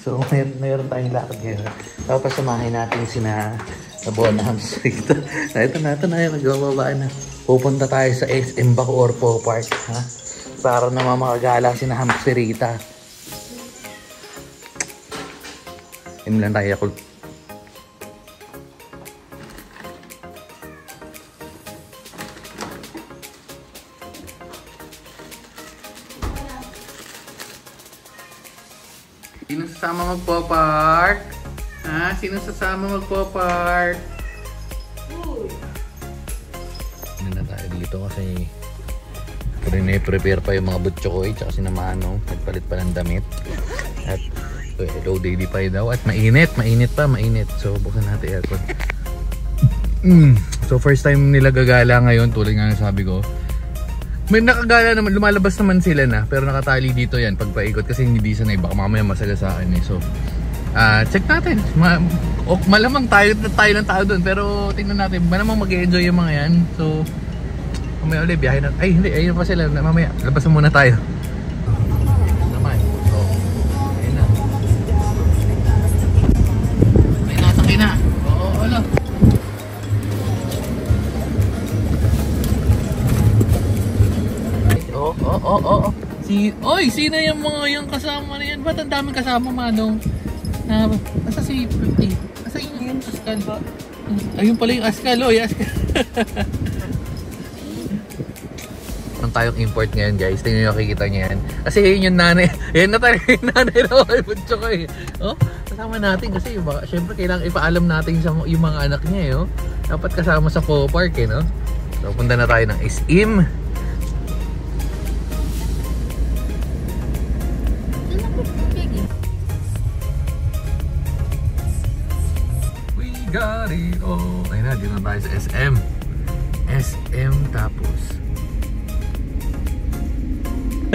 So, mayroon tayong lakad ngayon. Tapos samahin natin sina Bona Hamstrita. Ito na, nagbababa na. Pupunta tayo sa SM Bacoor Po Park, ha? Para naman makagala sina Hamstrita. Inom lang tayo ako. Sino sasama magpo-park? Ha? Sino sasama magpo-park? Ano na tayo dito kasi prepare pa yung mga butcho ko tsaka si Namano. Nagpalit pa ng damit. At hello daily pa daw. At mainit pa. So buksan natin aircon. So first time nila gagala ngayon tulad nga ng sabi ko. May nakagala naman, lumalabas naman sila na, pero nakatali dito yan pagpaikot kasi hindi sanay, baka mamaya masagasaan eh. So, check natin. Malamang tayo ng tao doon, pero tingnan natin, malamang mag-enjoy yung mga yan. So, mamaya ulit, biyahe na. Ay, hindi, ayun pa sila, mamaya, labasan muna tayo. Naman, so, ayun na. May nasakay na. Oo, wala. Oo. Sino yung mga yung kasama na yan? Ba't ang daming kasama, Manong? Asa si 50? Asa yung Askal ba? Ayun pala yung Askal, Askal. Ang tayong import ngayon, guys. Tingnan nyo, nakikita nyo yan. Kasi yun yung nanay. Yan na talaga yung nanay na okay, butso ko eh. Kasama natin kasi syempre kailangan ipaalam natin yung mga anak niya eh. Dapat kasama sa Po Park eh, no? So, punta na tayo ng SM. Got it all. Ayun na, dito na tayo sa SM. SM tapos.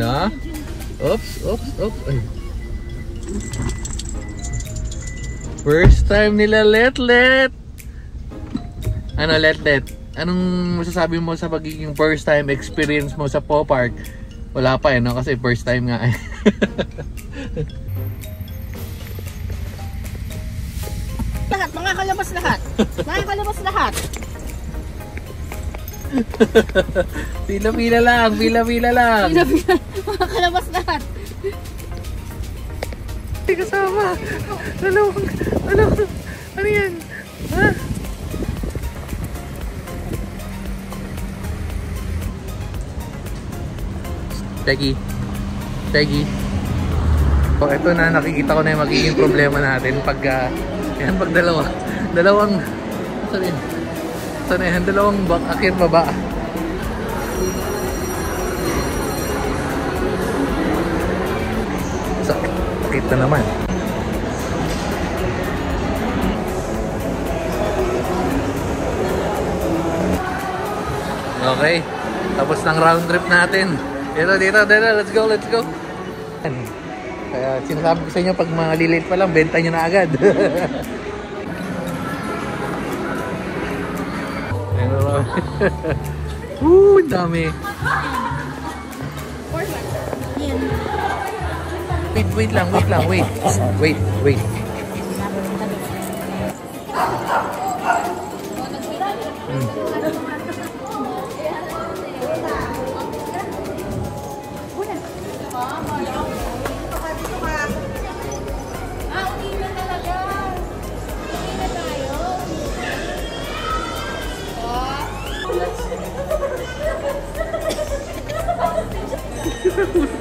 Na? Oops. Ay. First time nila Letlet. Ano Letlet? Anong masasabi mo sa pagiging first time experience mo sa Po Park? Wala pa no? Kasi first time nga eh. Mga kalabas lahat. Pila-pila lang. Mga kalabas lahat. Hindi kasama. Ano yan? Ha? Teggy. Ito na, nakikita ko na yung magiging problema natin pag dalawang dalawang akyat baba. Sakit na naman. Okay, tapos ng round trip natin. Dito, let's go. Kaya sinasabi ko sa inyo, pag malilate pa lang, benta nyo na agad. Dami. Wait lang.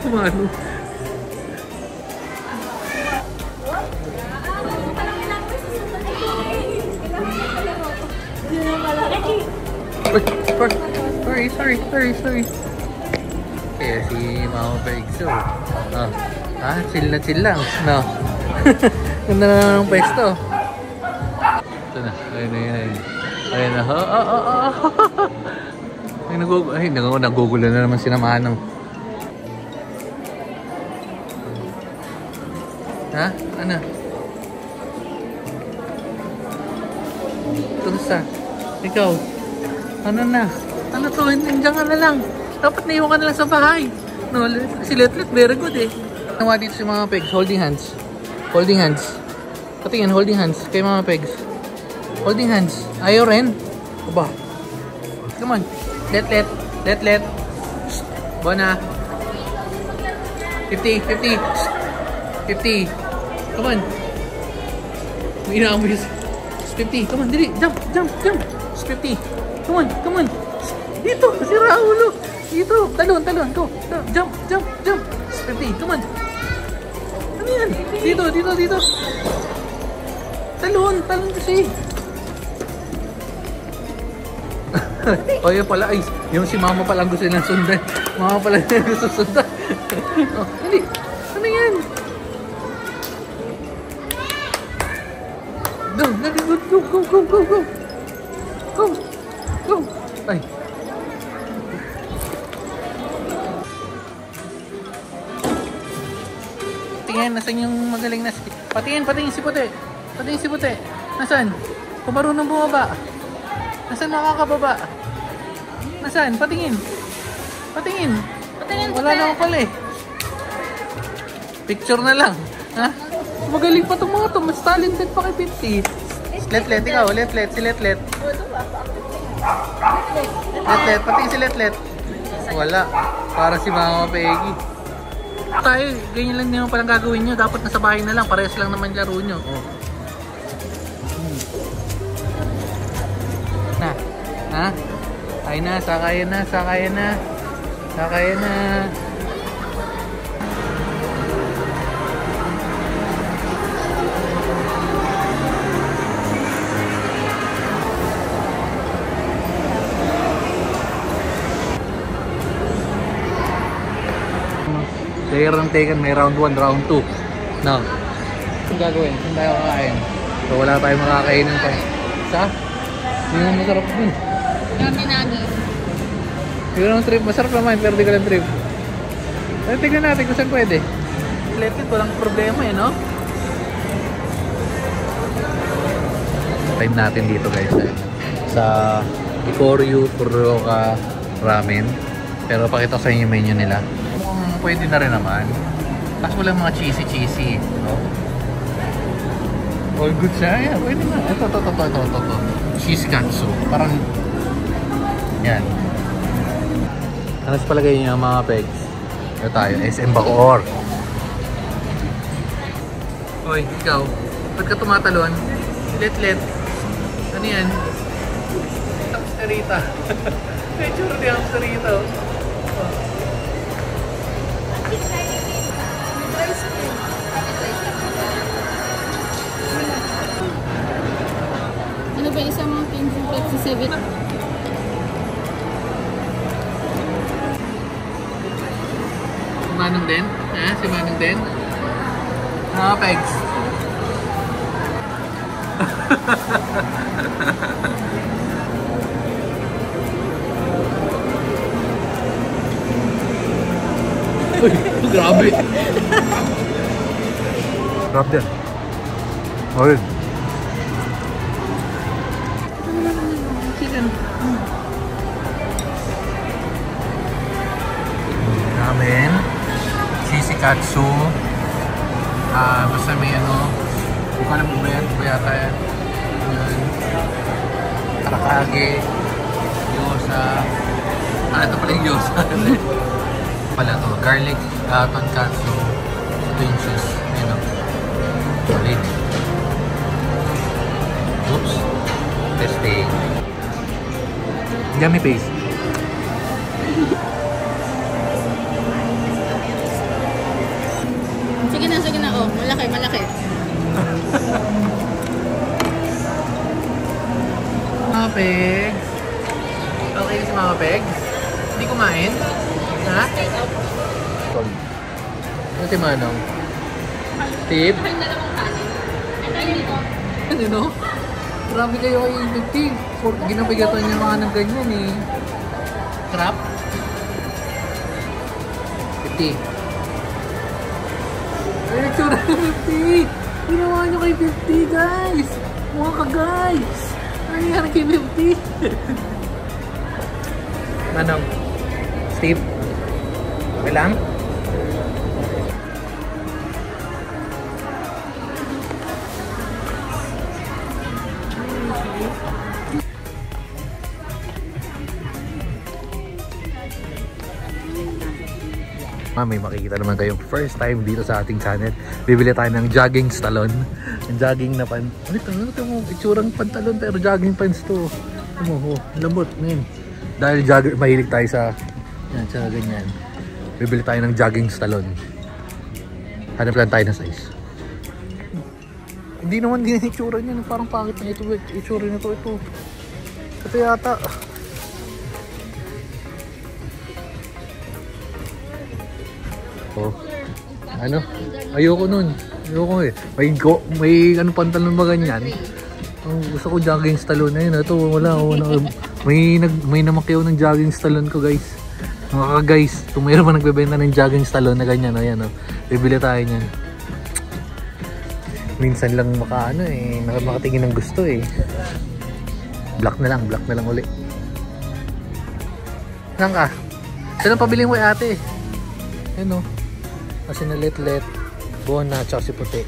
Kumano? Sorry. Kaya si Mama Bergso. Chill lang. No. Ganda na ng pwesto. Ito na. Ayun na. Nagugulo na naman si Manong. Ha? Ano? Tunsa? Ikaw? Ano na? Ano to? Nandiyan ka na lang. Dapat naiwan ka na lang sa bahay. No, si Letlet, very good eh. Nawa dito si mga pegs, holding hands. Holding hands. Patingin, holding hands. Kay Mama Pegs. Holding hands. Ayaw rin. Aba. Come on. Let. Shh. Bona. 50. 50. Come on. May inaamoy. 50. Come on, dali. Jump. 50. Come on. Dito, sira ulo. Dito, talon. Go. Jump. 50. Come on. Ano yan? Dito. Talon kasi. O yun pala, ay, yung si Mama pala gusto nilang sundan. Mama pala gusto sundan. Oh, hindi. Ano yan? Go. Ay. Tingnan, nasan yung magaling na patingin si Puti. Nasaan? Kung marunong bumaba. Nasaan makakababa? Nasaan? Patingin. Wala naman pala eh. Picture na lang. Ha? Magaling pa itong mga ito. Mas talented pa kay 50. Let. Ikaw. Si Let. Patingin si Let. Wala. Para si Mama Peggy. Tayo, ganyan lang naman palang gagawin nyo. Dapat nasa bahay na lang. Parehas lang naman laro nyo. Oh. Ha? Ay na, sakay na. Player ng Tekken, may round 1, round 2. Now, anong gagawin? Saan tayo kakain? So wala tayong makakainin pa. Sa? Hindi naman masarap dun. Nagi. Hindi ko naman trip. Masarap naman, pero di ko lang trip. Pero tignan natin kung saan pwede. Selected, walang problema eh, no? Time natin dito guys. Sa Ikoryu Furuoka Ramen. Pero pakita ko sa inyo yung menu nila. Mukhang pwede na rin naman. Tapos walang mga cheesy, no? All good siya. Yeah, pwede na. Ito. Cheese katsu. Parang yan. Ano sa palagay niyo mga pegs? Ito tayo, SM Bacoor. Hoy, ikaw. Ba't ka tumatalon? Let. Ano yan? Hamsterita. Picture di hamsterita. Ano ba isang mga pinjong plate sa 7? Si Manong din? Ha? Si Manong din? Mga pegs. Uy, grabe. Grab din. Okay. Chicken. Ramen. Cheesy katsu. Basta may ano. Hindi ko alam kung yan. Kuyata yan. Karakage. Gyoza. Ito pala yung gyoza. Pala to. Garlic tonkatsu. Ito yung cheese. Ayan o. Solid. Oops. Testing. Yummy paste. Sige na. Oh, malaki. Mga pegs. Okay si mga pegs. Hindi kumain. Ha? Ano si Manong? Tip? Ano no? Marami kayo kay 50. Ginapigatan niya mga ng ganyan eh. Crap? 50. Ay, nagsura ng 50! Ginawa nyo kay 50 guys! Mukha ka guys! Ano nangyari kay 50? Manong? Steve? Okay lang? May makikita naman kayong first time dito sa ating channel. Bibili tayo ng jogging talon. Ang jogging na pan. Ito mo, itsurang pantalon pero jogging pants to. Ito mo, lambot, man. Dahil jogger, mahilig tayo sa yan, sa ganyan. Bibili tayo ng jogging talon. Hanap lang tayo ng size. Hindi naman din itsura niya. Parang pangit na ito. Itsura nito ito. Ito yata. Oh. Ano? Ayoko nun. Ayoko eh. May ano pantalon ba ganyan? Gusto ko jogging talon na yun. Ito wala. May namakyaw ng jogging talon ko guys. Mga guys, kung mayroon pa nagbebenta ng jogging talon na ganyan. Ayan o. Bibili tayo niyan. Minsan lang makatingin ng gusto eh. Black na lang uli. Saan ka? Saan ang pabiling mo ate? Ayan o. Kasi na let Bona, tsaka si puti.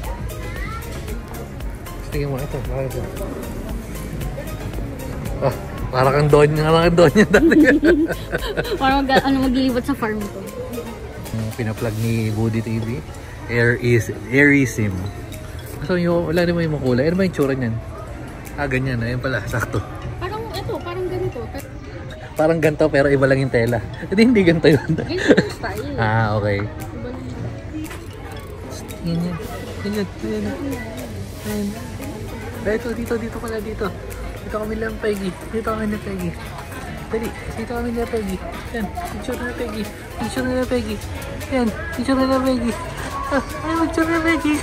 Tingin mo ito. Para kang doon yan dati. Parang maglilibot sa farm ko. Pinaplug ni Woody TV. Airism. So wala naman yung makulay. Ano ba yung tsura niyan? Ganyan. Ayan pala, sakto. Parang ganito. Parang ganito pero iba lang yung tela. Hindi ganito yun. Ganito yung style. Okay. Ganyan. Dito pala dito. Dito kami lang Peggy. Dali, dito kami lang Peggy. Yan, picture na Peggy. Yan, picture na Peggy. Picture na Peggy.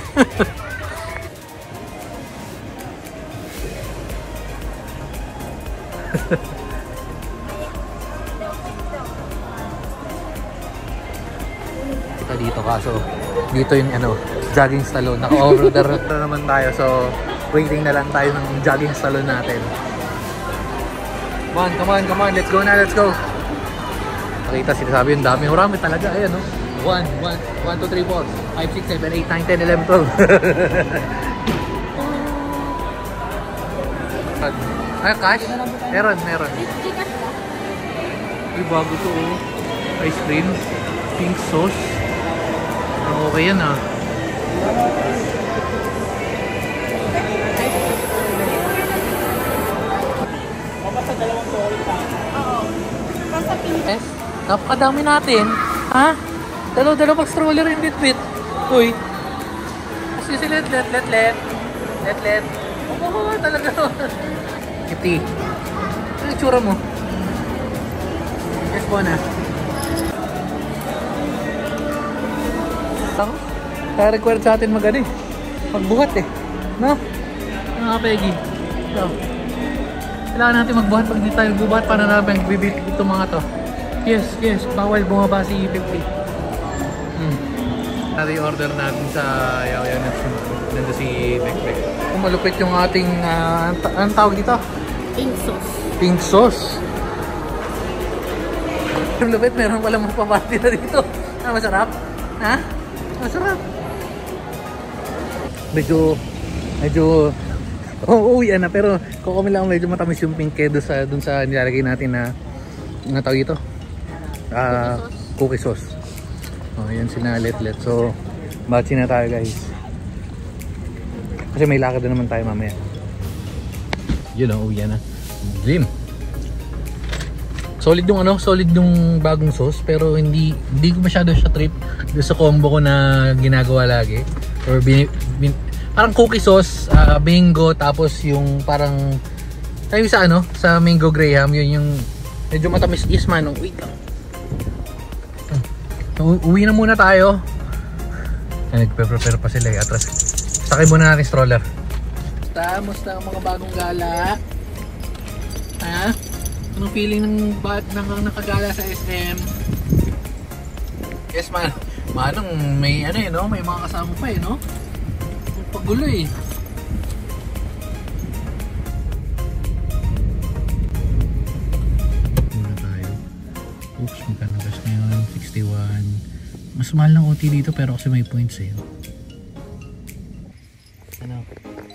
Kita dito kaso dito yung jogging talon. Naka-order na naman tayo so waiting na lang tayo ng jogging talon natin. Come on, let's go. Nakita sinasabi yung dami. Marami talaga. Ayan 1, 2, 3, 4, 5, 6, 7, 8, 9, 10, 11, 12. Cash? Meron. Ay, bago to ice cream. Pink sauce. Okay yan Napakadami natin. Dalawa stroller yung bit-bit. Uy. Kasi si let. Oo, talaga. Kitty. Ano yung tsura mo? Yes po na. Kaya required sa atin magbuhat no? Peggy so, kailangan natin magbuhat. Pag di tayo magbuhat paano namin bibit itong mga to. Yes, bawal bumaba si 50. Order natin sa yaw nandun si Bekbek. Malupit yung ating anong tawag dito? Pink sauce. Lupit, meron palang mapapati na dito. Masarap? Masarap. Medyo uwi na pero kung lang medyo matamis yung pink dun sa nilalagay natin na tawag ito. Cookie sauce. Yan sinalet. So batsi na tayo guys. Kasi may lakad na naman tayo mamaya. Uwi na. Dream. Solid yung bagong sauce pero hindi ko masyado siya trip doon sa combo ko na ginagawa lagi. Or parang cookie sauce, bingo, tapos yung parang tayo sa mango graham, yun yung medyo matamis man. Wait lang. Uwi na muna tayo. Nagpe-prepare pa sila atras. Sakay muna natin stroller. Musta ang mga bagong gala? Anong feeling ng nakagala sa SM? Yes man. Manong may may mga kasama pa pagulo Muna tayo. Oops, magkano gas ngayon? 61. Mas mahal ng OT dito pero kasi may points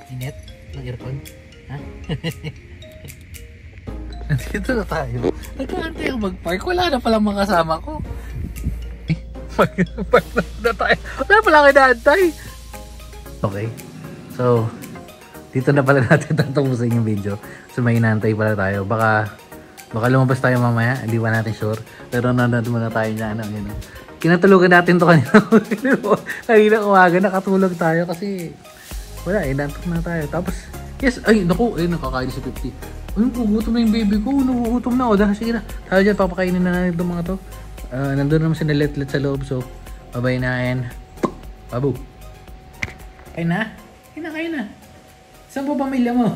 Init ng earphone? Nandito na tayo. Nagkaantay ako mag-park. Wala na palang mga kasama ko. Pag na tayo. Wala pala kayo naantay. Okay. So, dito na pala natin tatapusin yung video. So, may inaantay pala tayo. Baka lumabas tayo mamaya. Hindi pa natin sure. Pero nanonood muna tayo niya. Kinatulugan natin to kanina. Kanina umaga nakatulog tayo kasi wala nantok na tayo. Tapos, yes, ay naku, nakakain si 50. Ay, gugutom na yung baby ko. Nagugutom na. O, sige na. Tayo dyan, papakainin na natin itong mga to. Nandun naman si Naletlet sa loob. So, babay na and babu. Kain na? Kain na. Saan po pamilya mo?